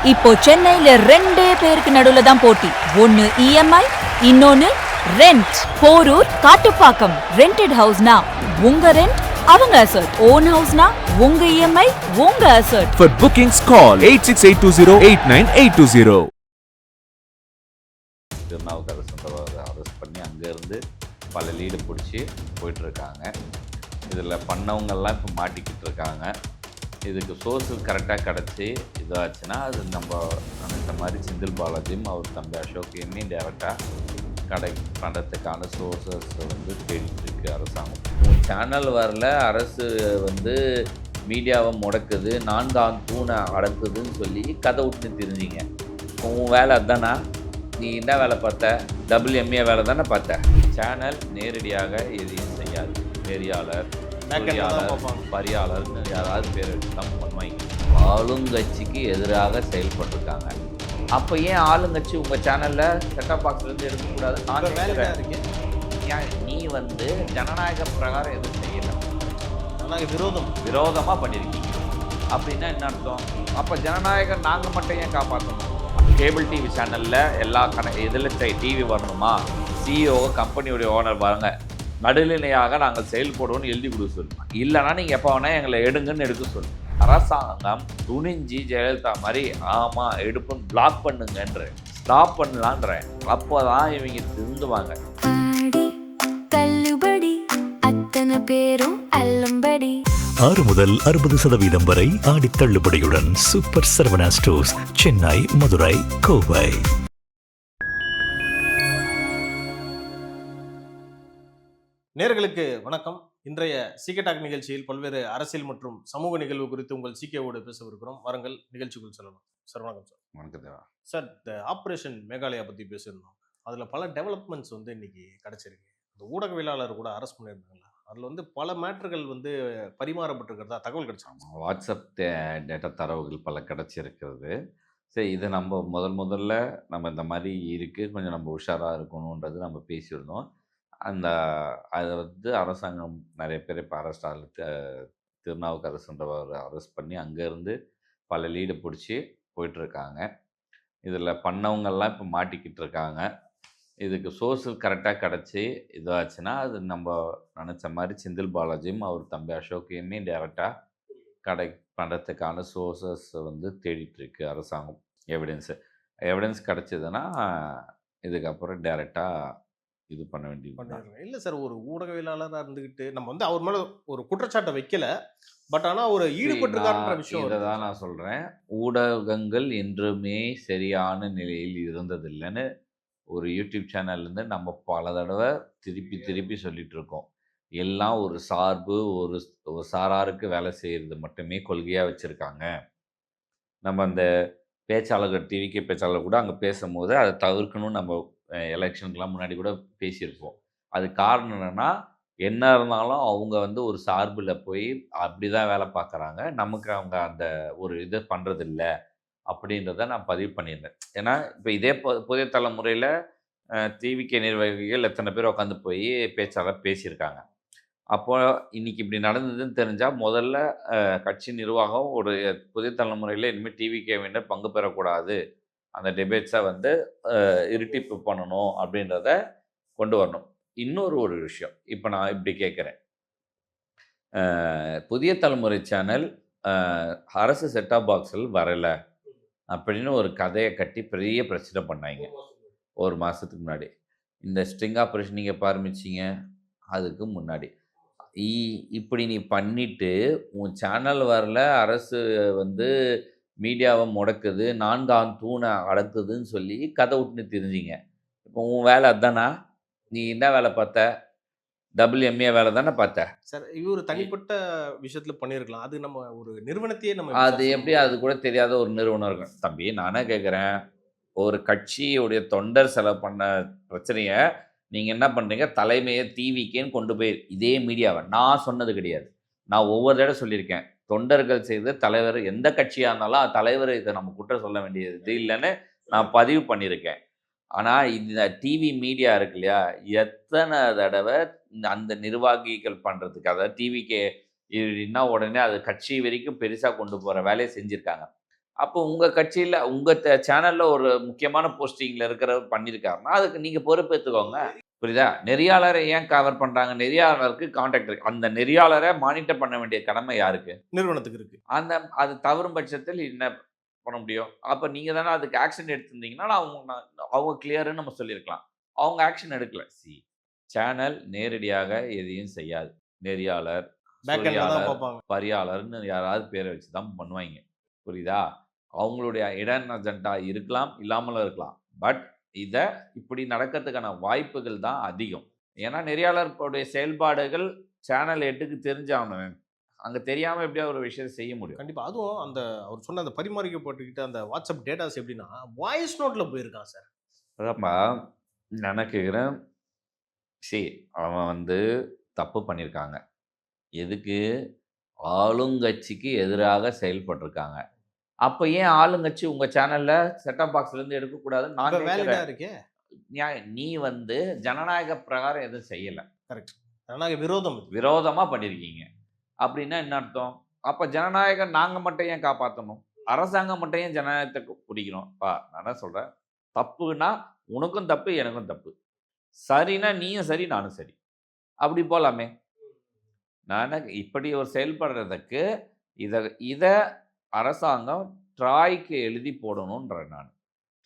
இப்போ சென்னையில ரெண்டே பேருக்கு நடுவுல தான் போட்டி. ஒன்னு இஎம்ஐ, இன்னொன்னு ரெண்ட். போரூர், காட்டுப்பாக்கம். ரெண்டட் ஹவுஸ்னா உங்க ரெண்ட், அவங்க அசர்ட். ஓன் ஹவுஸ்னா உங்க இஎம்ஐ, உங்க assert. For bookings call 8682089820. Thirunavukkarasu arrest பண்ணி அங்கேருந்து பல லீடு பிடிச்சி போயிட்டுருக்காங்க. இதில் பண்ணவங்கெல்லாம் இப்போ மாட்டிக்கிட்டு இருக்காங்க. இதுக்கு சோர்ஸு கரெக்டாக கிடச்சி இதாச்சுன்னா அது நம்ம நினைச்ச மாதிரி செந்தில் பாலாஜியும் அவர் தம்பி அசோக்கையுமே டேரெக்டாக பண்ணுறதுக்கான சோர்ஸஸ் தேடிட்டுருக்கு அரசாங்கம். சேனல் வரல, அரசு மீடியாவை முடக்குது, 4ஆம் தூணை அடக்குதுன்னு சொல்லி கதை விட்டு தெரிஞ்சிங்க. உன் வேலை அதுதானா? நீ என்ன வேலை பார்த்த? WMA வேலை தானே பார்த்த. சேனல் நேரடியாக எதையும் செய்யாது. நெறியாளர், பரியாளர்னு யாராவது பேர் வச்சு தான் பண்ணுவாங்க. ஆளுங்கட்சிக்கு எதிராக செயல்பட்டுருக்காங்க. அப்போ ஏன் ஆளுங்கட்சி உங்கள் சேனலில் செட்டாப் பாக்ஸ்லேருந்து எடுக்கக்கூடாது? நீ ஜனநாயக பிரகாரம் எதுவும் செய்யலை, விரோதமாக பண்ணியிருக்கீங்க அப்படின்னா என்ன அர்த்தம்? அப்போ ஜனநாயகம் நாங்கள் மட்டும் ஏன் காப்பாற்றணும்? கேபிள் டிவி சேனலில் எல்லா இதில் டிவி வரணுமா? CEO கம்பெனியுடைய ஓனர் வாங்க, நடுநிலையாக நாங்கள் செயல்படுவோம்னு எழுதி கொடுக்க சொல்லுவோம். இல்லைனா நீங்கள் எப்போ வேணால் எங்களை எடுங்கன்னு எடுக்க சொல்லுவோம். அரசாங்கம் துணிஞ்சி ஜெயலலிதா மாதிரி ஆமாம் எடுப்புன்னு பிளாக் பண்ணுங்கன்ற, ஸ்டாப் பண்ணலான்ற, அப்போ தான் இவங்க திருந்துவாங்க. பேரும் அல்லம்படி 6 முதல் 60% வரை ஆடி தள்ளுபடியுடன் சூப்பர் சரவணா ஸ்டோர்ஸ், சென்னை, மதுரை, கோவை. நேயர்களுக்கு வணக்கம். இன்றைய சீக்கெட்டாக் நிகழ்ச்சியில் பல்வேறு அரசியல் மற்றும் சமூக நிகழ்வு குறித்து உங்கள் சீக்கேவோடு பேசவிருக்கிறோம். வாருங்கள் நிகழ்ச்சிக்குள் செல்லலாம். சார் வணக்கம். சார் வணக்கம். சார், இந்த ஆப்ரேஷன் மேகாலயா பற்றி பேசியிருந்தோம். அதில் பல டெவலப்மெண்ட்ஸ் இன்னைக்கு கிடச்சிருக்கு. இந்த ஊடகவியலாளர் கூட அரெஸ்ட் பண்ணியிருந்தாங்களா? அதில் பல மேட்டர்கள் பரிமாறப்பட்டிருக்கிறதா தகவல் கிடைச்சாங்க. வாட்ஸ்அப் டேட்டா தரவுகள் பல கிடச்சிருக்கிறது. சரி, இதை நம்ம முதல்ல நம்ம இந்த மாதிரி இருக்குது, கொஞ்சம் நம்ம உஷாராக இருக்கணுன்றது நம்ம பேசியிருந்தோம். அதை அரசாங்கம் நிறைய பேர் இப்போ அரெஸ்ட் திருநாவுக்கரசுன்றவர் அரெஸ்ட் பண்ணி அங்கேருந்து பல லீடு பிடிச்சி போயிட்டுருக்காங்க. இதில் பண்ணவங்கெல்லாம் இப்போ மாட்டிக்கிட்டு இருக்காங்க. இதுக்கு சோர்ஸு கரெக்டாக கிடச்சி இதாச்சுன்னா அது நம்ம நினச்ச மாதிரி செந்தில் பாலாஜியும் அவர் தம்பி அசோக்கையுமே டேரெக்டாக பண்ணுறதுக்கான சோர்ஸஸ் தேடிட்டுருக்கு அரசாங்கம். எவிடன்ஸ் கிடச்சிதுன்னா இதுக்கப்புறம் டேரெக்டாக இது பண்ண வேண்டியது. இல்லை சார், ஒரு ஊடகவியலாளராக இருந்துக்கிட்டு நம்ம அவர் மேலே ஒரு குற்றச்சாட்டை வைக்கல, பட் ஆனால் ஒரு ஈடுபட்டிருக்காருன்ற விஷயம் இதை தான் நான் சொல்கிறேன். ஊடகங்கள் என்றுமே சரியான நிலையில் இருந்ததில்லைன்னு ஒரு யூடியூப் சேனல்லேருந்து நம்ம பல தடவை திருப்பி சொல்லிகிட்டு இருக்கோம். எல்லாம் ஒரு சார்பு, ஒரு சாராருக்கு வேலை செய்கிறது மட்டுமே கொள்கையாக வச்சுருக்காங்க. நம்ம அந்த பேச்சாளர்கள், டிவிக்கு பேச்சாளர் கூட அங்கே பேசும்போது அதை தவிர்க்கணும்னு நம்ம எலெக்ஷனுக்கெலாம் முன்னாடி கூட பேசியிருப்போம். அது காரணம் என்னென்னா, என்ன இருந்தாலும் அவங்க ஒரு சார்பில் போய் அப்படி தான் வேலை பார்க்குறாங்க, நமக்கு அவங்க அந்த ஒரு இதை பண்ணுறதில்ல அப்படின்றத நான் பதிவு பண்ணியிருந்தேன். ஏன்னா இப்போ இதே புதிய தலைமுறையில் டிவிகே நிர்வாகிகள் எத்தனை பேர் உட்காந்து போய் பேச்சாளர் பேசியிருக்காங்க. அப்போது இன்றைக்கி இப்படி நடந்ததுன்னு தெரிஞ்சால் முதல்ல கட்சி நிர்வாகம் ஒரு புதிய தலைமுறையில் இனிமேல் டிவிகேவினர் பங்கு பெறக்கூடாது, அந்த டிபேட்ஸை இருட்டிப்பு பண்ணணும் அப்படின்றத கொண்டு வரணும். ஒரு விஷயம் இப்போ நான் இப்படி கேட்குறேன், புதிய தலைமுறை சேனல் அரசு செட்டாப் பாக்ஸில் வரலை அப்படின்னு ஒரு கதையை கட்டி பெரிய பிரச்சனை பண்ணாங்க ஒரு மாதத்துக்கு முன்னாடி. இந்த ஸ்ட்ரிங் ஆப்ரேஷன் நீங்கள் எப்போ ஆரம்பிச்சிங்க? அதுக்கு முன்னாடி. இப்படி நீ பண்ணிவிட்டு உன் சேனல் வரல, அரசு மீடியாவை முடக்குது, 4ஆம் தூணை அடக்குதுன்னு சொல்லி கதை விட்டுன்னு தெரிஞ்சிங்க. இப்போ உன் வேலை அதுதானா? நீ என்ன வேலை பார்த்த? WMA வேலை தானே பார்த்த. சார், இவர் தனிப்பட்ட விஷயத்தில் பண்ணியிருக்கலாம். அது நம்ம ஒரு நிறுவனத்தையே நம்ம அது எப்படி அது கூட தெரியாத ஒரு நிறுவனம் இருக்கும் தம்பி. நானே கேட்குறேன், ஒரு கட்சியுடைய தொண்டர் செலவு பண்ண பிரச்சனையை நீங்கள் என்ன பண்ணுறீங்க? தலைமையை டிவிக்கேன்னு கொண்டு போய் இதே மீடியாவை நான் சொன்னது கிடையாது. நான் ஒவ்வொரு தடவை சொல்லியிருக்கேன், தொண்டர்கள் செய்து தலைவர் எந்த கட்சியாக இருந்தாலும் தலைவர் இதை நம்ம குற்றம் சொல்ல வேண்டியது இல்லைன்னு நான் பதிவு பண்ணியிருக்கேன். ஆனால் இந்த டிவி மீடியா இருக்கு இல்லையா, எத்தனை தடவை அந்த நிர்வாகிகள் பண்ணுறதுக்கு, அதாவது டிவிக்கு என்ன உடனே அது கட்சி வரைக்கும் பெருசாக கொண்டு போகிற வேலையை செஞ்சுருக்காங்க. அப்போ உங்கள் கட்சியில் உங்கள் சேனலில் ஒரு முக்கியமான போஸ்டிங்கில் இருக்கிறவர் பண்ணியிருக்காருன்னா அதுக்கு நீங்கள் பொறுப்பேற்றுக்கோங்க. புரியுதா? நெறியாளரை ஏன் கவர் பண்ணுறாங்க? நெறியாளருக்கு கான்டாக்ட் இருக்கு. அந்த நெறியாளரை மானிட்டர் பண்ண வேண்டிய கடமை யாருக்கு? நிறுவனத்துக்கு இருக்கு. அது தவறும் பட்சத்தில் என்ன பண்ண முடியும்? அப்போ நீங்கள் தானே அதுக்கு ஆக்ஷன் எடுத்திருந்தீங்கன்னா அவங்க கிளியர்னு நம்ம சொல்லியிருக்கலாம். அவங்க ஆக்ஷன் எடுக்கல. சேனல் நேரடியாக எதையும் செய்யாது. நெறியாளர், பரியாளர்னு யாராவது பேரை வச்சு தான் பண்ணுவாங்க. புரியுதா? அவங்களுடைய இடன் அஜெண்டா இருக்கலாம், இல்லாமலும் இருக்கலாம். பட் இதை இப்படி நடக்கிறதுக்கான வாய்ப்புகள் தான் அதிகம். ஏன்னா நெறியாளர்களுடைய செயல்பாடுகள் சேனல் 8க்கு தெரிஞ்சாகணும். அங்கே தெரியாமல் எப்படியா ஒரு விஷயம் செய்ய முடியும்? கண்டிப்பாக. அதுவும் அந்த அவர் சொன்ன அந்த பரிமாறிக்கப்பட்டுக்கிட்ட அந்த வாட்ஸ்அப் டேட்டாஸ் எப்படின்னா வாய்ஸ் நோட்டில் போயிருக்கான் சார். அதான்ப்பா நினைக்கிறேன். அவன் தப்பு பண்ணியிருக்காங்க. எதுக்கு? ஆளுங்கட்சிக்கு எதிராக செயல்பட்டிருக்காங்க. அப்போ ஏன் ஆளுங்கட்சி உங்கள் சேனலில் செட்டப் பாக்ஸ்லேருந்து எடுக்கக்கூடாதுன்னு நான் இருக்கேன். நீ ஜனநாயக பிரகாரம் எதுவும் செய்யலை. கரெக்ட். ஜனநாயக விரோதமாக பண்ணியிருக்கீங்க. அப்படின்னா என்ன அர்த்தம்? அப்போ ஜனநாயகம் நாங்கள் மட்டும் ஏன் காப்பாற்றணும்? அரசாங்கம் மட்டும் ஏன் ஜனநாயகத்தை பிடிக்கணும்? நான் தான் சொல்கிறேன், தப்புன்னா உனக்கும் தப்பு, எனக்கும் தப்பு. சரின்னா நீயும் சரி, நானும் சரி. அப்படி போகலாமே. நான் இப்படி ஒரு செயல்படுறதுக்கு இதை அரசாங்கம் ட்ராய்க்கு எழுதி போடணுன்றேன் நான்.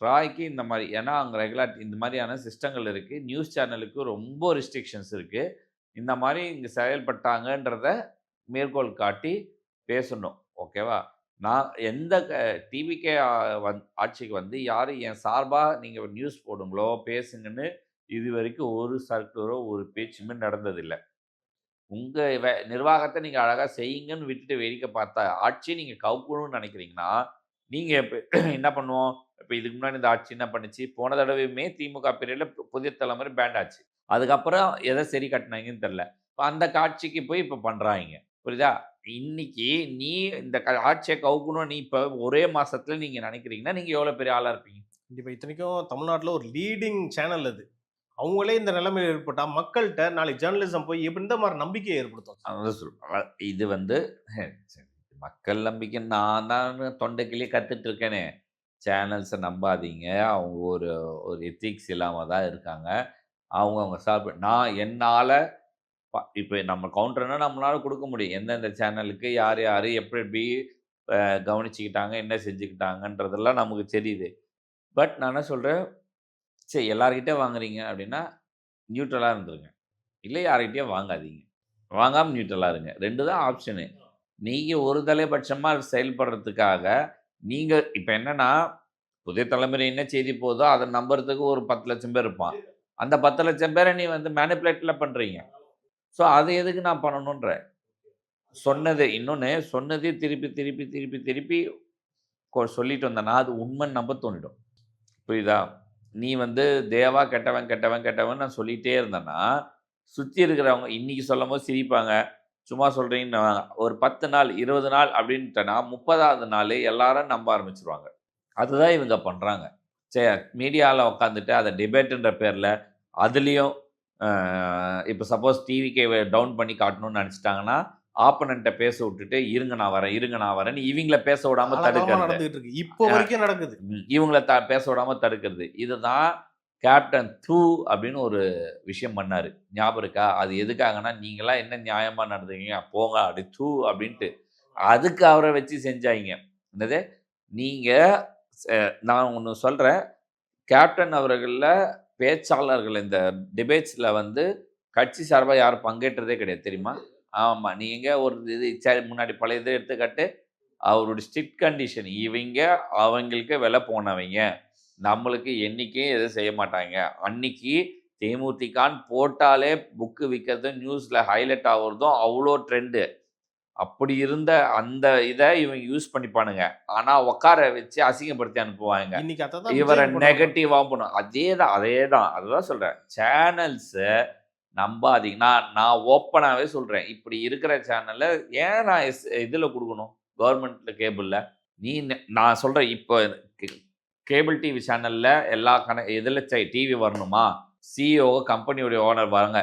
ட்ராய்க்கு இந்த மாதிரி, ஏன்னா அங்கே ரெகுலேட் இந்த மாதிரியான சிஸ்டங்கள் இருக்குது. நியூஸ் சேனலுக்கு ரொம்ப ரெஸ்ட்ரிக்ஷன்ஸ் இருக்குது. இந்த மாதிரி இங்கே செயல்பட்டாங்கன்றத மேற்கோள் காட்டி பேசணும். ஓகேவா? நான் எந்த டிவிக்கே ஆட்சிக்கு யாரும் என் சார்பாக நீங்கள் நியூஸ் போடுங்களோ பேசுங்கன்னு இது வரைக்கும் ஒரு சர்க்குலரோ ஒரு பேச்சுமே நடந்ததில்லை. உங்கள் நிர்வாகத்தை நீங்கள் அழகாக செய்யுங்கன்னு விட்டுட்டு வேடிக்கை பார்த்தா ஆட்சி நீங்கள் கவுக்கணும்னு நினைக்கிறீங்கன்னா நீங்கள் இப்போ என்ன பண்ணுவோம்? இப்போ இதுக்கு முன்னாடி இந்த ஆட்சி என்ன பண்ணிச்சு? போன தடவையுமே திமுக பீரியடில் புதிய தலைமுறை பேண்ட் ஆச்சு. அதுக்கப்புறம் எதை சரி கட்டினாங்கன்னு தெரில. இப்போ அந்த காட்சிக்கு போய் இப்போ பண்ணுறாங்க. புரியுதா? இன்னைக்கு நீ இந்த ஆட்சியை கவுக்கணும் நீ இப்போ ஒரே மாதத்தில் நீங்கள் நினைக்கிறீங்கன்னா நீங்கள் எவ்வளோ பெரிய ஆளாக இருப்பீங்க? இப்போ இத்தனைக்கும் தமிழ்நாட்டில் ஒரு லீடிங் சேனல் அது. அவங்களே இந்த நிலைமையில் ஏற்பட்டால் மக்கள்கிட்ட நாளைக்கு ஜேர்னலிசம் போய் எப்படி இந்த மாதிரி நம்பிக்கையை ஏற்படுத்தும்? இது மக்கள் நம்பிக்கை நான் தான் தொண்டைக்கிளே கற்றுட்டு இருக்கேனே. சேனல்ஸை நம்பாதீங்க. அவங்க ஒரு எத்திக்ஸ் இல்லாமல் தான் இருக்காங்க. அவங்க சார்பு நான் என்னால் இப்போ நம்ம கவுண்டர்னா நம்மளால கொடுக்க முடியும். எந்தெந்த சேனலுக்கு யார் எப்படி கவனிச்சுக்கிட்டாங்க, என்ன செஞ்சுக்கிட்டாங்கன்றதெல்லாம் நமக்கு தெரியுது. பட் நான் என்ன சொல்கிறேன், சரி எல்லார்கிட்டே வாங்குறீங்க அப்படின்னா நியூட்ரலாக இருந்துருங்க. இல்லை யார்கிட்டயே வாங்காதீங்க. வாங்காமல் நியூட்ரலாக இருங்க. 2 தான் ஆப்ஷனு. நீங்கள் ஒரு தலைபட்சமாக செயல்படுறதுக்காக நீங்கள் இப்போ என்னென்னா புதிய தலைமுறை என்ன செய்தி போதோ அதை நம்புறதுக்கு ஒரு 10 லட்சம் பேர் இருப்பான். அந்த 10 லட்சம் பேரை நீ மேனிப்புலேட்டில் பண்ணுறீங்க. ஸோ அதை எதுக்கு நான் பண்ணணுன்ற சொன்னது இன்னொன்று சொன்னதே திருப்பி திருப்பி திருப்பி திருப்பி சொல்லிட்டு வந்தேன்னா அது உண்மைன்னு நம்ப தோணிடும். புரியுதா? நீ தேவா கெட்டவன் கெட்டவன் கெட்டவன் நான் சொல்லிகிட்டே இருந்தேன்னா சுற்றி இருக்கிறவங்க இன்றைக்கி சொல்லும் போது சிரிப்பாங்க. சும்மா சொல்கிறீங்கன்னு ஒரு 10 நாள் 20 நாள் அப்படின்ட்டேன்னா 30ஆவது நாள் எல்லாரும் நம்ப ஆரம்பிச்சிருவாங்க. அதுதான் இவங்க பண்ணுறாங்க. சரி மீடியாவில் உட்காந்துட்டு அதை டிபேட்டுன்ற பேரில் அதுலேயும் இப்போ சப்போஸ் டிவிக்கே டவுன் பண்ணி காட்டணும்னு நினச்சிட்டாங்கன்னா ஆப்பனண்ட்டை பேச விட்டுட்டு இருங்க நான் வரேன்னு இவங்கள பேச விடாமல் தடுக்கிறது. இப்போ வரைக்கும் நடக்குது. இவங்கள பேச விடாமல் தடுக்கிறது. இதுதான் கேப்டன் தூ அப்படின்னு ஒரு விஷயம் பண்ணார். ஞாபகம் இருக்கா? அது எதுக்காகனா நீங்களாம் என்ன நியாயமாக நடந்துக்கீங்க போங்க அப்படி தூ அப்படின்ட்டு அதுக்கு அவரை வச்சு செஞ்சாங்க. என்னது நீங்கள் நான் ஒன்று சொல்கிறேன், கேப்டன் அவர்களில் பேச்சாளர்கள் இந்த டிபேட்ஸில் கட்சி சார்பாக யாரும் பங்கேற்றதே கிடையாது தெரியுமா? ஆமாம். நீங்கள் ஒரு முன்னாடி பழைய இதை எடுத்துக்காட்டு அவருடைய ஸ்ட்ரிக்ட் கண்டிஷன் இவங்க அவங்களுக்கு விலை போனவங்க நம்மளுக்கு என்றைக்கும் எதுவும் செய்ய மாட்டாங்க. அன்னைக்கு தேமுதிகான்னு போட்டாலே புக்கு விற்கிறது நியூஸில் ஹைலைட் ஆகுறதும் அவ்வளோ ட்ரெண்டு. அப்படி இருந்த அந்த இதை இவங்க யூஸ் பண்ணிப்பானுங்க. ஆனால் உட்கார வச்சு அசிங்கப்படுத்தி அனுப்புவாங்க. இவரை நெகட்டிவாக பண்ணும். அதே தான் அதுதான் சொல்கிறேன். சேனல்ஸை நம்பாதீங்க. நான் ஓப்பனாகவே சொல்கிறேன், இப்படி இருக்கிற சேனலில் ஏன் நான் இதில் கொடுக்கணும் கவர்மெண்ட்டில் கேபிளில்? நான் சொல்கிறேன், இப்போ கேபிள் டிவி சேனலில் எல்லா இதில் டிவி வரணுமா? சிஇஓ கம்பெனியோடைய ஓனர் வராங்க,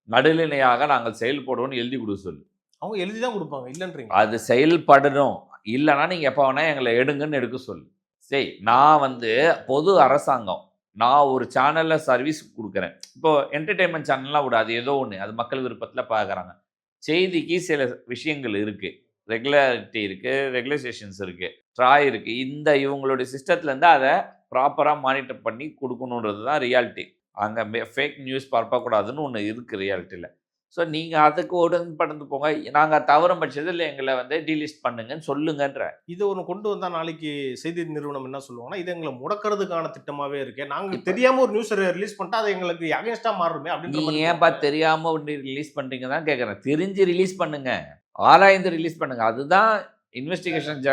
நடுநிலையாக நாங்கள் செயல்படுவோம்னு எழுதி கொடுக்க சொல்லு. அவங்க எழுதி தான் கொடுப்பாங்க இல்லைன்றீங்க. அது செயல்படணும். இல்லைன்னா நீங்கள் எப்போ வேணால் எங்களை எடுங்கன்னு எடுக்க சொல்லு. சரி, நான் வந்து பொது அரசாங்கம், நான் ஒரு சேனலில் சர்வீஸ் கொடுக்குறேன். இப்போது என்டர்டெயின்மெண்ட் சேனல்லாம் விட அது ஏதோ ஒன்று, அது மக்கள் விருப்பத்தில் பார்க்குறாங்க. செய்திக்கு சில விஷயங்கள் இருக்குது, ரெகுலாரிட்டி இருக்குது, ரெகுலேஷன்ஸ் இருக்குது, ட்ராய் இருக்குது. இந்த இவங்களுடைய சிஸ்டத்துலேருந்து அதை ப்ராப்பராக மானிட்டர் பண்ணி கொடுக்கணுன்றது தான் ரியாலிட்டி. அங்கே ஃபேக் நியூஸ் பரப்பக்கூடாதுன்னு ஒன்று இருக்குது ரியாலிட்டியில். ஸோ நீங்கள் அதுக்கு உடன்பட்டு போங்க. நாங்கள் தவறும் பட்சத்தில் எங்களை வந்து டீலிஸ்ட் பண்ணுங்கன்னு சொல்லுங்கன்ற. இது ஒன்று கொண்டு வந்தால் நாளைக்கு செய்தி நிறுவனம் என்ன சொல்லுவாங்கன்னா, இது எங்களை முடக்கிறதுக்கான திட்டமாகவே இருக்கு, நாங்கள் தெரியாமல் ஒரு நியூஸ் ரிலீஸ் பண்ணிட்டா அது எங்களுக்கு அகேன்ஸ்டாக மாறுமே அப்படின்னு. நீங்கள் ஏன்பா தெரியாமல் ஒன்று ரிலீஸ் பண்ணுறீங்க தான் கேட்குறேன். தெரிஞ்சு ரிலீஸ் பண்ணுங்க, ஆராய்ந்து ரிலீஸ் பண்ணுங்க. அதுதான் இன்வெஸ்டிகேஷன்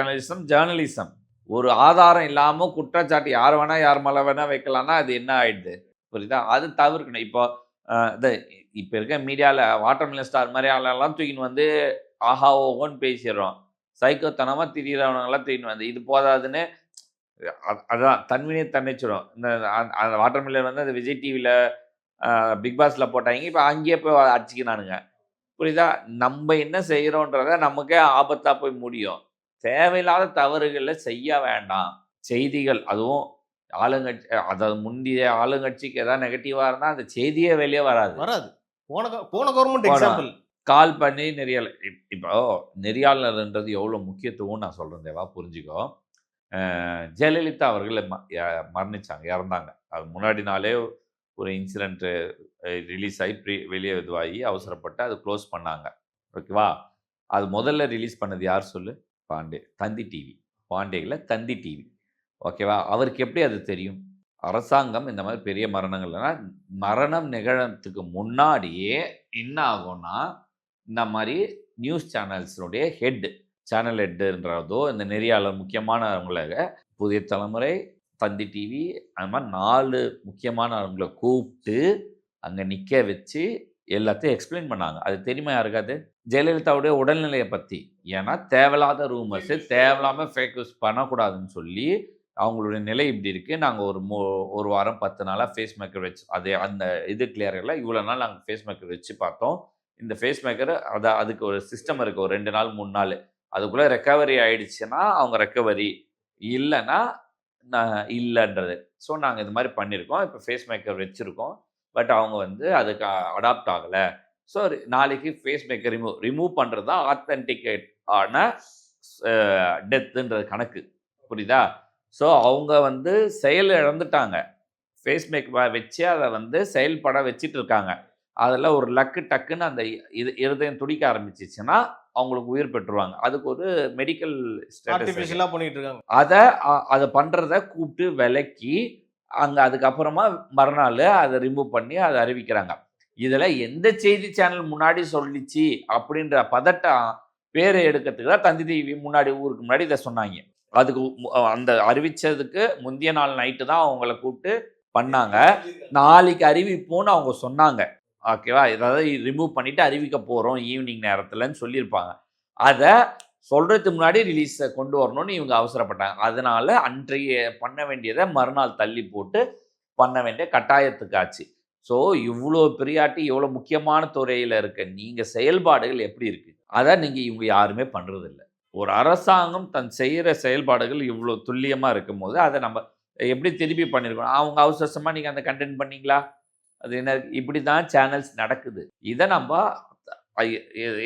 ஜேர்னலிசம். ஒரு ஆதாரம் இல்லாமல் குற்றச்சாட்டு யார் வேணால் யார் மேலே வேணால் வைக்கலாம்னா அது என்ன ஆயிடுது, புரியுதா? அது தவிர்க்கணும். இப்போ இருக்க மீடியாவில் வாட்டர்மெலன் ஸ்டார் மாதிரி ஆளெல்லாம் தூக்கின்னு வந்து ஆஹா ஓஹோன்னு பேசிடுறோம். சைக்கோத்தனமாக திடீர்னவங்களாம் தூக்கின்னு வந்து இது போதாதுன்னு அதான் தன்வினை தன்னிச்சிடும். அந்த வாட்டர்மெலன் வந்து அந்த விஜய் டிவியில் பிக் பாஸில் போட்டாங்க, இப்போ அங்கேயே போய் அடிச்சிக்கினானுங்க, புரியுதா? நம்ம என்ன செய்கிறோன்றத நமக்கே ஆபத்தாக போய் முடியும். தேவையில்லாத தவறுகளில் செய்ய வேண்டாம். செய்திகள் அதுவும் ஆளுங்கட்சி, அதாவது முந்தைய ஆளுங்கட்சிக்கு ஏதாவது நெகட்டிவாக இருந்தால் அந்த செய்தியே வெளியே வராது. போன கவர்மெண்ட் எக்ஸாம்பிள் கால் பண்ணி இப்போ நெறியாளர்ன்றது எவ்வளோ முக்கியத்துவம் நான் சொல்கிறேன் தேவா, புரிஞ்சுக்கோ. ஜெயலலிதா அவர்கள் மரணிச்சாங்க, இறந்தாங்க. அது முன்னாடி நாளே ஒரு இன்சிடென்ட்டு ரிலீஸ் ஆகி வெளியே இதுவாகி அவசரப்பட்டு அது க்ளோஸ் பண்ணாங்க, ஓகேவா? அது முதல்ல ரிலீஸ் பண்ணது யார் சொல்லு? பாண்டே, தந்தி டிவி. பாண்டேயில் தந்தி டிவி, ஓகேவா? அவருக்கு எப்படி அது தெரியும்? அரசாங்கம் இந்த மாதிரி பெரிய மரணங்கள்னா மரணம் நிகழத்துக்கு முன்னாடியே என்ன ஆகும்னா, இந்த மாதிரி நியூஸ் சேனல்ஸுடைய சேனல் ஹெட்டுன்றதோ இந்த நெறியாளர் முக்கியமானவங்களை, புதிய தலைமுறை, தந்தி டிவி, அது மாதிரி 4 முக்கியமானவங்களை கூப்பிட்டு அங்கே நிற்க வச்சு எல்லாத்தையும் எக்ஸ்பிளைன் பண்ணாங்க. அது தெரியுமா யாருக்காது? ஜெயலலிதாவுடைய உடல்நிலையை பற்றி. ஏன்னா தேவையில்லாத ரூமர்ஸு, தேவையில்லாமல் ஃபேக் நியூஸ் பண்ணக்கூடாதுன்னு சொல்லி அவங்களுடைய நிலை இப்படி இருக்குது, நாங்கள் ஒரு வாரம் 10 நாளாக ஃபேஸ் மேக்கர் வச்சு அந்த இது கிளியர் இல்லை, இவ்வளோ நாள் நாங்கள் ஃபேஸ் மேக்கர் வச்சு பார்த்தோம். இந்த ஃபேஸ் மேக்கர் அதுக்கு ஒரு சிஸ்டம் இருக்குது, ஒரு 2 நாள் 3 நாள், அதுக்குள்ளே ரெக்கவரி ஆகிடுச்சுன்னா அவங்க ரெக்கவரி, இல்லைன்னா இல்லைன்றது. ஸோ நாங்கள் இது மாதிரி பண்ணியிருக்கோம், இப்போ ஃபேஸ் மேக்கர் வச்சுருக்கோம், பட் அவங்க வந்து அதுக்கு அடாப்ட் ஆகலை. ஸோ நாளைக்கு ஃபேஸ் மேக்கர் ரிமூவ் பண்ணுறது தான் ஆத்தென்டிகேட் ஆன டெத்துன்றது கணக்கு, புரியுதா? ஸோ அவங்க வந்து செயல் இழந்துட்டாங்க, ஃபேஸ் மேக் வச்சு அதை வந்து செயல்பட வச்சிட்டு இருக்காங்க. அதில் ஒரு டக்குன்னு அந்த இருதயம் துடிக்க ஆரம்பிச்சிச்சுன்னா அவங்களுக்கு உயிர் பெற்றுருவாங்க. அதுக்கு ஒரு மெடிக்கல் ஸ்டாட்டிஃபிஷியலாக பண்ணிட்டு இருக்காங்க. அதை பண்ணுறத கூப்பிட்டு விலக்கி அங்கே அதுக்கப்புறமா மறுநாள் அதை ரிமூவ் பண்ணி அதை அறிவிக்கிறாங்க. இதில் எந்த செய்தி சேனல் முன்னாடி சொல்லிச்சு அப்படின்ற பதட்டம் பேரை எடுக்கிறதுக்கு தான் தந்தி டிவி ஊருக்கு முன்னாடி இதை சொன்னாங்க. அதுக்கு அந்த அறிவித்ததுக்கு முந்தைய நாள் நைட்டு தான் அவங்கள கூப்பிட்டு பண்ணாங்க. நாளைக்கு அறிவிப்போன்னு அவங்க சொன்னாங்க, ஓகேவா? ஏதாவது ரிமூவ் பண்ணிவிட்டு அறிவிக்க போகிறோம் ஈவினிங் நேரத்தில்னு சொல்லியிருப்பாங்க. அதை சொல்கிறதுக்கு முன்னாடி ரிலீஸை கொண்டு வரணும்னு இவங்க அவசரப்பட்டாங்க. அதனால் அன்றைய பண்ண வேண்டியதை மறுநாள் தள்ளி போட்டு பண்ண வேண்டிய கட்டாயத்துக்கு ஆச்சு. ஸோ இவ்வளோ பெரியாட்டி, இவ்வளோ முக்கியமான துறையில் இருக்க நீங்கள் செயல்பாடுகள் எப்படி இருக்குது, அதை நீங்கள் இவங்க யாருமே பண்ணுறதில்ல. ஒரு அரசாங்கம் தன் செய்கிற செயல்பாடுகள் இவ்வளோ துல்லியமாக இருக்கும் போது அதை நம்ம எப்படி திருப்பி பண்ணியிருக்கோம்? அவங்க அவசரமாக நீங்கள் அந்த கண்டென்ட் பண்ணிங்களா? அது என்ன? இப்படி தான் சேனல்ஸ் நடக்குது. இதை நம்ம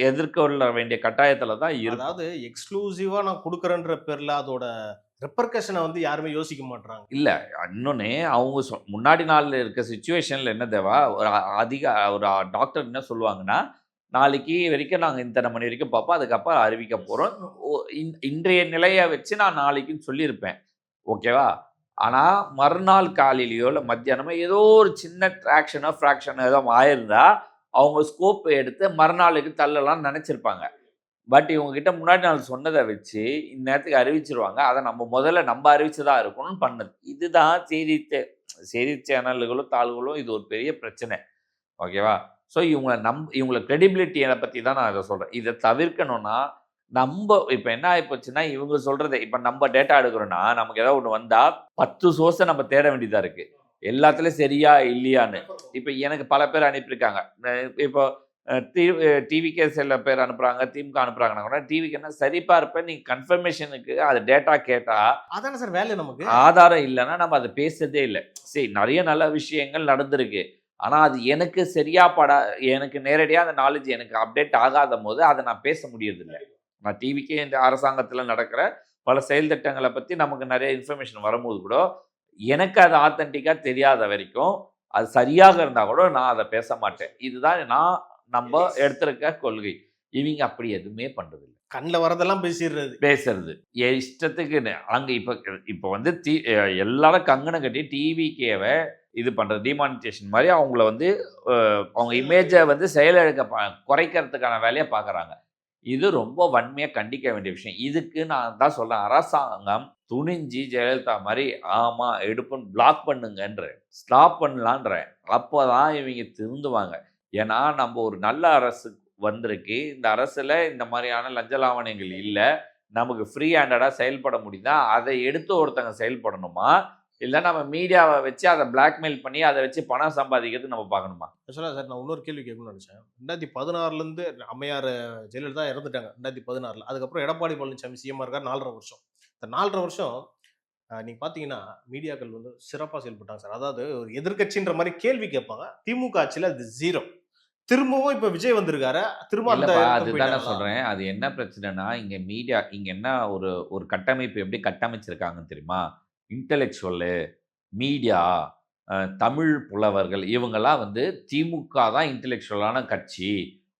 எதிர்கொள்ள வேண்டிய கட்டாயத்தில் தான் இருக்கு. அதாவது எக்ஸ்க்ளூசிவாக நான் கொடுக்குறேன்ற பேரில் அதோட ரெப்பர்கஷனை வந்து யாருமே யோசிக்க மாட்டாங்க. இல்லை, இன்னொன்று அவங்க முன்னாடி நாளில் இருக்க சுச்சுவேஷனில் என்ன தேவா, ஒரு டாக்டர் என்ன சொல்லுவாங்கன்னா, நாளைக்கு வரைக்கும் நாங்கள் இத்தனை மணி வரைக்கும் பார்ப்போம், அதுக்கப்புறம் அறிவிக்க போகிறோம், இன்றைய நிலையை வச்சு நான் நாளைக்குன்னு சொல்லியிருப்பேன், ஓகேவா? ஆனால் மறுநாள் காலையிலையோ இல்லை மத்தியானமோ ஏதோ ஒரு சின்ன ஃப்ராக்ஷனோ ஏதோ ஆயிருந்தா அவங்க ஸ்கோப்பை எடுத்து மறுநாளுக்கு தள்ளலாம்னு நினச்சிருப்பாங்க. பட் இவங்ககிட்ட முன்னாடி நாள் சொன்னதை வச்சு இந்நேரத்துக்கு அறிவிச்சிருவாங்க. அதை முதல்ல நம்ம அறிவிச்சதாக இருக்கணும்னு பண்ணது. இதுதான் செய்தி சேனல்களும் தாள்களும் இது ஒரு பெரிய பிரச்சனை, ஓகேவா? ஸோ இவங்களை கிரெடிபிலிட்டியை பற்றி தான் நான் இதை சொல்கிறேன். இதை தவிர்க்கணும்னா இப்போ என்ன ஆகிப்போச்சுன்னா, இவங்க சொல்கிறத இப்போ நம்ம டேட்டா எடுக்கிறோன்னா நமக்கு ஏதாவது ஒன்று வந்தால் 10 சோர்ஸை நம்ம தேட வேண்டியதாக இருக்குது, எல்லாத்துலேயும் சரியா இல்லையான்னு. இப்போ எனக்கு பல பேர் அனுப்பியிருக்காங்க. இப்போ டிவிக்கே சில பேர் அனுப்புகிறாங்க, திமுக அனுப்புகிறாங்கன்னா கூட டிவிக்கு என்ன சரிப்பா இருப்பேன், நீங்கள் கன்ஃபர்மேஷனுக்கு அது டேட்டா கேட்டால் அதானே சார் வேலை நமக்கு. ஆதாரம் இல்லைன்னா நம்ம அதை பேசுறதே இல்லை. சரி, நிறைய நல்ல விஷயங்கள் நடந்திருக்கு. ஆனால் அது எனக்கு எனக்கு நேரடியாக அந்த நாலேஜ் எனக்கு அப்டேட் ஆகாத போது அதை நான் பேச முடியறதில்லை. நான் டிவிக்கே இந்த அரசாங்கத்தில் நடக்கிற பல செயல் திட்டங்களை பற்றி நமக்கு நிறைய இன்ஃபர்மேஷன் வரும்போது கூட எனக்கு அது ஆத்தென்டிக்காக தெரியாத வரைக்கும் அது சரியாக இருந்தால் கூட நான் அதை பேச மாட்டேன். இதுதான் நம்ம எடுத்திருக்க கொள்கை. இவங்க அப்படி எதுவுமே பண்றதில்லை. கண்ணில் வரதெல்லாம் பேசுறது என் இஷ்டத்துக்குன்னு. அங்கே இப்போ வந்து எல்லாரும் கங்கணம் கட்டி டிவிக்கேவை இது பண்ணுறது டிமானிட்டேஷன் மாதிரி அவங்கள வந்து அவங்க இமேஜை வந்து செயலிழக்க குறைக்கிறதுக்கான வேலையை பார்க்குறாங்க. இது ரொம்ப வன்மையாக கண்டிக்க வேண்டிய விஷயம். இதுக்கு நான் தான் சொல்கிறேன், அரசாங்கம் துணிஞ்சி ஜெயலலிதா மாதிரி ஆமாம் எடுப்புன்னு பிளாக் பண்ணுங்கன்றேன், ஸ்டாப் பண்ணலான்றேன். அப்போ தான் இவங்க திருந்துவாங்க. ஏன்னா நம்ம ஒரு நல்ல அரசு வந்திருக்கு. இந்த அரசில் இந்த மாதிரியான லஞ்ச லாவணியங்கள் இல்லை. நமக்கு ஃப்ரீ ஹேண்டடாக செயல்பட முடியுதா? அதை எடுத்து ஒருத்தங்க செயல்படணுமா, இல்லை நம்ம மீடியாவை வச்சு அதை பிளாக்மெயில் பண்ணி அதை வச்சு பணம் சம்பாதிக்கிறது நம்ம பார்க்கணுமா? ஆக்சுவலாக சார் நான் இன்னொரு கேள்வி கேட்கணும்னு நினச்சேன். 2016 அம்மையார் ஜெயலலிதா இறந்துட்டாங்க 2016. அதுக்கப்புறம் எடப்பாடி பழனிசாமி சிஎம் இருக்கார் 4.5 வருஷம். இந்த 4.5 வருஷம் நீங்கள் பார்த்தீங்கன்னா மீடியாக்கள் வந்து சிறப்பாக செயல்பட்டாங்க சார். அதாவது ஒரு எதிர்கட்சின்ற மாதிரி கேள்வி கேட்பாங்க. திமுக ஆட்சியில் அது 0. திரும்பவும் இப்போ விஜய் வந்திருக்காரு, திரும்ப அதுதான் நான் சொல்கிறேன். அது என்ன பிரச்சனைனா, இங்கே மீடியா இங்கே என்ன ஒரு கட்டமைப்பு எப்படி கட்டமைச்சிருக்காங்கன்னு தெரியுமா? இன்டெலெக்சுவலு, மீடியா, தமிழ் புலவர்கள் இவங்கெல்லாம் வந்து திமுக தான் இன்டெலெக்சுவலான கட்சி,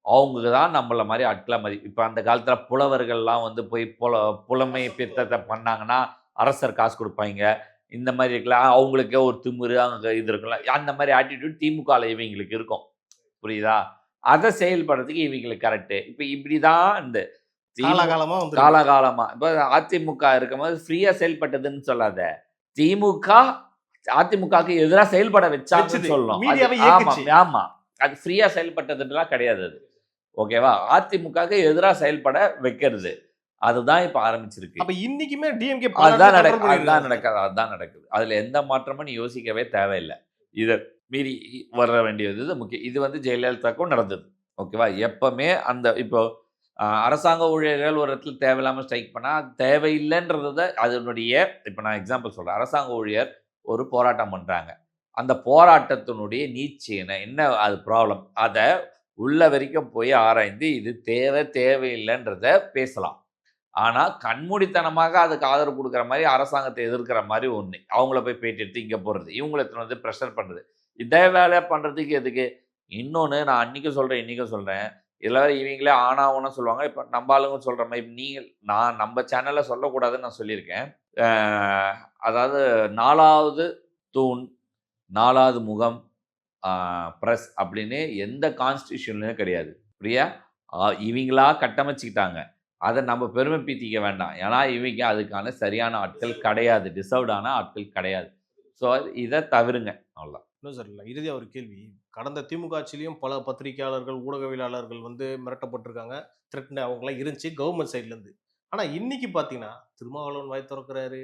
அவங்க தான் நம்மள மாதிரி ஆட்களை இப்போ அந்த காலத்தில் புலவர்கள்லாம் வந்து போய் புலமை பித்தத்தை பண்ணாங்கன்னா அரசர் காசு கொடுப்பாங்க. இந்த மாதிரி இருக்கலாம், அவங்களுக்கே ஒரு திமிரு அங்கே இது இருக்கலாம். அந்த மாதிரி ஆட்டிடியூட் திமுகவில் இவங்களுக்கு இருக்கும். புரியுதா? அதை செயல்படுறதுக்கு இவங்களுக்கு கரெக்டு. இப்போ இப்படி தான் இந்த காலகாலமாக இப்போ அதிமுக இருக்கும்போது ஃப்ரீயாக செயல்பட்டதுன்னு சொல்லாத, திமுக அதிமுகவுக்கு எதிராக செயல்பட வச்சாங்கன்னு சொல்லணும். ஆமாம், அது ஃப்ரீயாக செயல்பட்டதுலாம் கிடையாது. அது ஓகேவா? அதிமுகவுக்கு எதிராக செயல்பட வைக்கிறது அதுதான் இப்போ ஆரம்பிச்சிருக்கு. அப்போ இன்னைக்குமே டிஎம்கே அதுதான் நடக்குது. அதில் எந்த மாற்றமும் நீ யோசிக்கவே தேவையில்லை. இதை மீறி வர வேண்டியது முக்கியம். இது வந்து ஜெயலலிதாவுக்கும் நடந்தது. ஓகேவா? எப்பவுமே அந்த இப்போ அரசாங்க ஊழியர்கள் ஒரு இடத்துல தேவையில்லாமல் ஸ்ட்ரைக் பண்ணால் அது தேவையில்லைன்றத அதனுடைய இப்போ நான் எக்ஸாம்பிள் சொல்கிறேன். அரசாங்க ஊழியர் ஒரு போராட்டம் பண்ணுறாங்க. அந்த போராட்டத்தினுடைய நீட்சி என்ன அது ப்ராப்ளம், அதை உள்ள வரைக்கும் போய் ஆராய்ந்து இது தேவையில்லைன்றத பேசலாம். ஆனால் கண்மூடித்தனமாக அதுக்கு ஆதரவு கொடுக்குற மாதிரி அரசாங்கத்தை எதிர்க்கிற மாதிரி ஒன்று, அவங்கள போய் பேட்டி எடுத்து இங்கே போடுறது, இவங்களை வந்து ப்ரெஷர் பண்ணுறது, இதே வேலை பண்ணுறதுக்கு எதுக்கு? இன்னொன்று நான் அன்றைக்கும் சொல்கிறேன் இன்றைக்கும் சொல்கிறேன், இதில் வேறு இவங்களே ஆனாவுன்னு சொல்லுவாங்க. இப்போ நம்ம ஆளுங்க சொல்கிற மாதிரி நான் நம்ம சேனலில் சொல்லக்கூடாதுன்னு நான் சொல்லியிருக்கேன். அதாவது 4வது தூண் 4வது முகம் ப்ரெஸ் அப்படின்னு எந்த கான்ஸ்டியூஷன்லையும் கிடையாது. புரியா? இவங்களா கட்டமைச்சிக்கிட்டாங்க. அதை நம்ம பெருமை பீத்திக்க வேண்டாம். ஏன்னா இவங்க அதுக்கான சரியான ஆட்கள் கிடையாது, டிசர்வ்டான ஆட்கள் கிடையாது. ஸோ இதை தவிருங்க, அவ்வளோ. இன்னும் சார் இல்லை, இறுதியாக ஒரு கேள்வி. கடந்த திமுக ஆட்சியிலையும் பல பத்திரிகையாளர்கள் ஊடகவியலாளர்கள் வந்து மிரட்டப்பட்டிருக்காங்க, த்ரெட்னு அவங்களாம் இருந்துச்சு கவர்மெண்ட் சைட்லேருந்து. ஆனால் இன்னைக்கு பார்த்தீங்கன்னா திருமாவளவன் வாய் திறக்கிறாரு,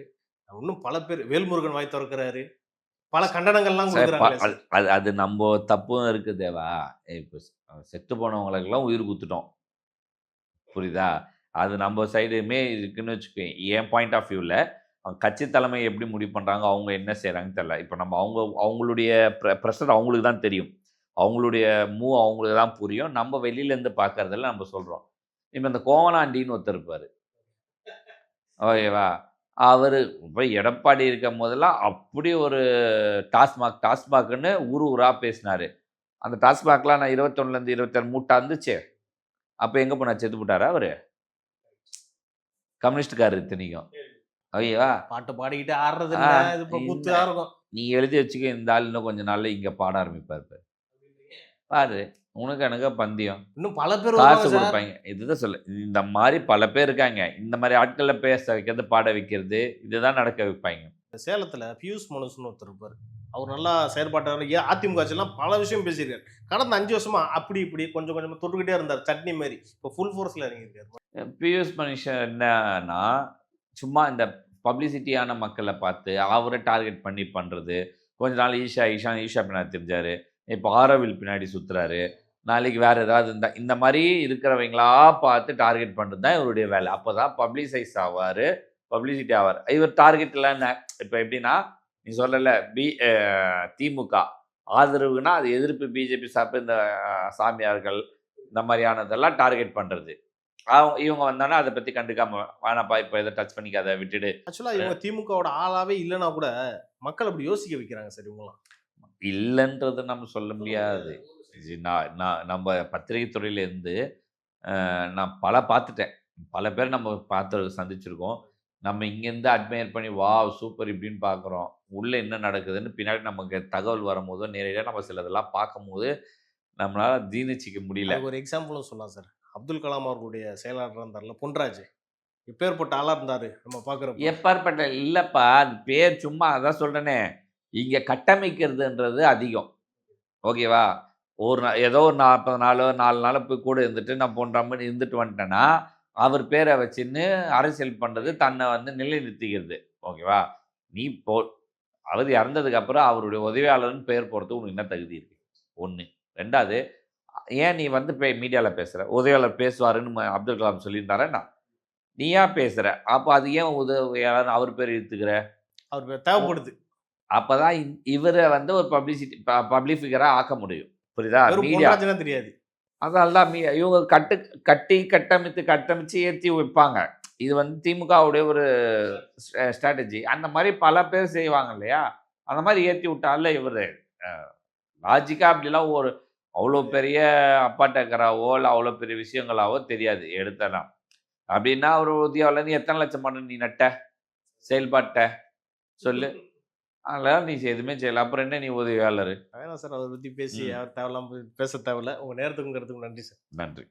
இன்னும் பல பேர், வேல்முருகன் வாய் திறக்கிறாரு, பல கண்டனங்கள்லாம் கொடுக்குறாங்க. அது நம்ம தப்பும் இருக்குது தேவா. இப்போ செத்து போனவங்களுக்கெல்லாம் உயிர் குத்துட்டோம், புரியுதா? அது நம்ம சைடுமே இருக்குன்னு வச்சுக்கோங்க. என் பாயிண்ட் ஆஃப் வியூவில் கட்சி தலைமை எப்படி முடிவு பண்ணுறாங்க, அவங்க என்ன செய்கிறாங்கன்னு தெரியல. இப்போ நம்ம அவங்களுடைய ப்ரெஷர் அவங்களுக்கு தான் தெரியும், அவங்களுடைய மூவ் அவங்களுக்கு தான் புரியும். நம்ம வெளியிலேருந்து பார்க்கறதில்ல, நம்ம சொல்கிறோம். இப்போ இந்த கோவனாண்டின்னு ஒருத்தர் இருப்பார், ஓகேவா? அவர் இப்போ எடப்பாடி இருக்கும் போதெல்லாம் அப்படி ஒரு டாஸ்மாக்னு ஊராக பேசினார். அந்த டாஸ்மாக்லாம் நான் 21லேருந்து 26 மூட்டா இருந்துச்சு. அப்போ எங்கே போனா செத்து போட்டாரா அவர்? கம்யூனிஸ்டுக்காரர் இத்தனைக்கும், ஓகேவா? பாட்டு பாடிக்கிட்டு ஆடுறது நீ எழுதி வச்சுக்க, இந்த ஆள் இன்னும் கொஞ்சம் நாளில் இங்கே பாட ஆரம்பிப்பார் பாரு. உனக்கு எனக்கு பந்தயம், இன்னும் பல பேர் காசு கொடுப்பாங்க. இதுதான் சொல்ல, இந்த மாதிரி பல பேர் இருக்காங்க. இந்த மாதிரி ஆட்களை பேச வைக்கிறது, பாட வைக்கிறது, இதுதான் நடக்க வைப்பாங்க. சேலத்தில் பியூஷ் மனுஷன் ஒருத்தர் இருப்பார், அவர் நல்லா செயல்பாட்டாளர். அதிமுக ஆட்சியெல்லாம் பல விஷயம் பேசியிருக்காரு. கடந்த 5 வருஷமா அப்படி இப்படி கொஞ்சம் கொஞ்சமாக தொட்டுக்கிட்டே இருந்தார், சட்னி மாதிரி. இப்போ ஃபுல் ஃபோர்ஸில் இறங்கியிருக்காரு. பியூஷ் மனுஷன் என்னன்னா, சும்மா இந்த பப்ளிசிட்டியான மக்களை பார்த்து அவரை டார்கெட் பண்ணி பண்ணுறது. கொஞ்ச நாள் ஈஷா பின்னாடி தெரிஞ்சார், இப்போ ஆரோவில் பின்னாடி சுற்றுறாரு. நாளைக்கு வேறு ஏதாவது இருந்தால் இந்த மாதிரி இருக்கிறவங்களா பார்த்து டார்கெட் பண்ணுறது தான் இவருடைய வேலை. அப்போ தான் பப்ளிசைஸ் ஆவார், பப்ளிசிட்டி ஆவார். இவர் டார்கெட்டில் என்ன இப்போ எப்படின்னா நீ சொல்லல திமுக ஆதரவுனா அது எதிர்ப்பு பிஜேபி சார்பு இந்த சாமியார்கள் இந்த மாதிரியானதெல்லாம் டார்கெட் பண்ணுறது. இவங்க வந்தாங்கன்னா அதை பற்றி கண்டுக்காம வேணாப்பா இப்போ எதை டச் பண்ணிக்காத விட்டுடு. ஆக்சுவலாக இவங்க திமுகவோட ஆளாவே இல்லைன்னா கூட மக்கள் அப்படி யோசிக்க வைக்கிறாங்க சார் இவங்களாம். இல்லைன்றது நம்ம சொல்ல முடியாது. நம்ம பத்திரிகை துறையிலேருந்து நான் பார்த்துட்டேன். பல பேர் நம்ம சந்திச்சிருக்கோம். நம்ம இங்கேருந்து அட்மையர் பண்ணி வா சூப்பர் இப்படின்னு பார்க்குறோம். உள்ளே என்ன நடக்குதுன்னு பின்னாடி நமக்கு தகவல் வரும்போதோ நேரடியாக நம்ம சிலதெல்லாம் பார்க்கும்போது நம்மளால் ஜீர்ணிச்சிக்க முடியல. ஒரு எக்ஸாம்பிளும் சொல்லலாம் சார். அப்துல் கலாம் அவர்களுடைய செயலாளர் இருந்தார்ல பொன்ராஜ், எப்பேற்பட்ட ஆளாக இருந்தார் நம்ம பார்க்குறோம். எப்பேற்பட்ட இல்லைப்பா, அது பேர் சும்மா அதான் சொல்கிறேனே, இங்கே கட்டமைக்கிறதுன்றது அதிகம். ஓகேவா, ஏதோ ஒரு 40 நாளோ 4 நாளோ போய் கூட இருந்துட்டு நான் மாதிரி இருந்துட்டு வந்துட்டேன்னா அவர் பேரை வச்சுன்னு அரசியல் பண்ணுறது தன்னை நிலைநிறுத்திக்கிறது. ஓகேவா, நீ அவர் இறந்ததுக்கப்புறம் அவருடைய உதவியாளர்னு பேர் போகிறதுக்கு உனக்கு என்ன தகுதி இருக்குது? ஒன்று. ரெண்டாவது, ஏன் நீ மீடியாவில் பேசுகிற உதவியாளர் பேசுவாருன்னு அப்துல் கலாம் சொல்லியிருந்தாரேண்ணா, நீ ஏன் பேசுகிற? அப்போ அது ஏன் உதவியாளர் அவர் பேர் இழுத்துக்கிற? அவர் பேர் தேவைப்படுது. அப்போ தான் இவரை ஒரு பப்ளிக் ஃபிகராக ஆக்க முடியும். புரியுதா? மீடியா தெரியாது. அதெல்லாம் இவங்க கட்டமைச்சு ஏற்றி வைப்பாங்க. இது திமுகவுடைய ஒரு ஸ்ட்ராட்டஜி. அந்த மாதிரி பல பேர் செய்வாங்க இல்லையா? அந்த மாதிரி ஏற்றி விட்டால இவர் லாஜிக்காக அப்படிலாம் ஒரு அவ்வளோ பெரிய அப்பாட்டக்கராவோ இல்லை அவ்வளோ பெரிய விஷயங்களாவோ தெரியாது எடுத்தலாம். அப்படின்னா ஒரு உதவியாளர் எத்தனை லட்சம் பண்ண நீ நட்ட செயல்பாட்ட சொல்லு. அதெல்லாம் நீ எதுவுமே செய்யல, அப்புறம் என்ன நீ உதவியாளர்? வேணாம் சார், அதை பற்றி பேசி யார் தேவையில்லாம பேச தேவையில்ல. உங்கள் நேரத்துக்குங்கிறதுக்கு நன்றி சார். நன்றி.